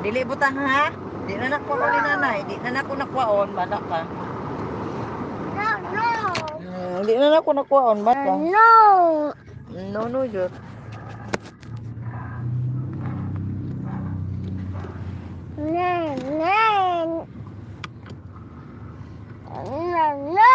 Dili butang ha. Di na nakuha ko ni nanay. Di na nako nakwaon. Bada ka. No, no. Di na nako nakwaon. Bada. No. No, no, Jod. No, no. No, no.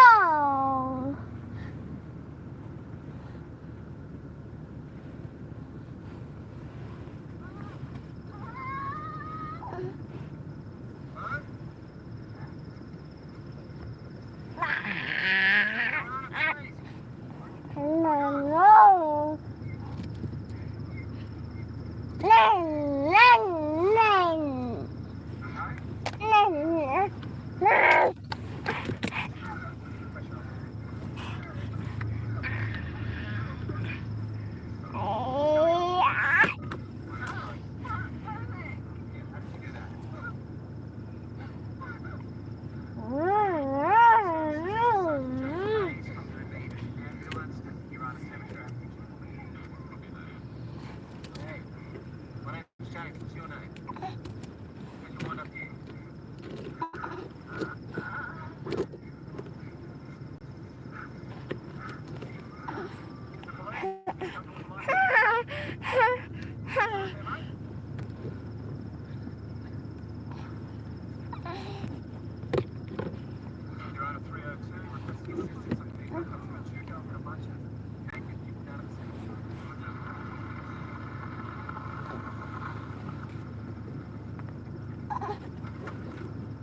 No, no. Len, len, len. Len, len.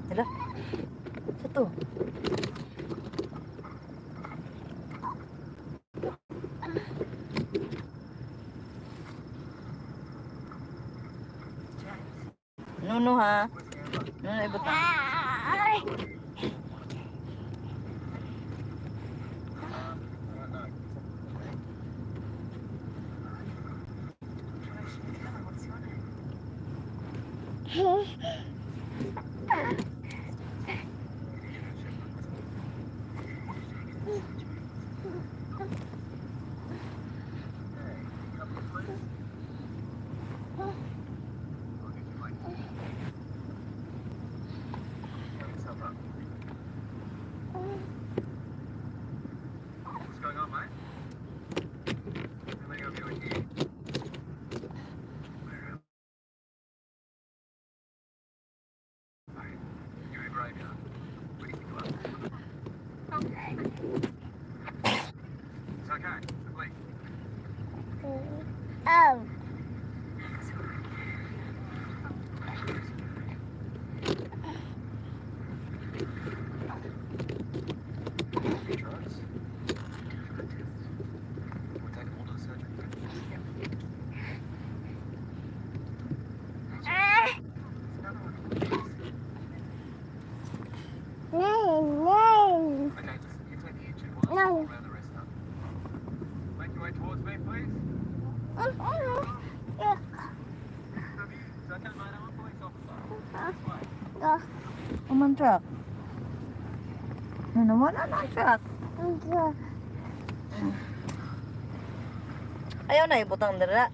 Hala. Satu. No, ha. No, ibutang. Oh. No, no. No. Make your way towards me, please. Is that mate? I'm a police officer. Aman truck. Ano naman ang truck? Ayaw na ibutang dira.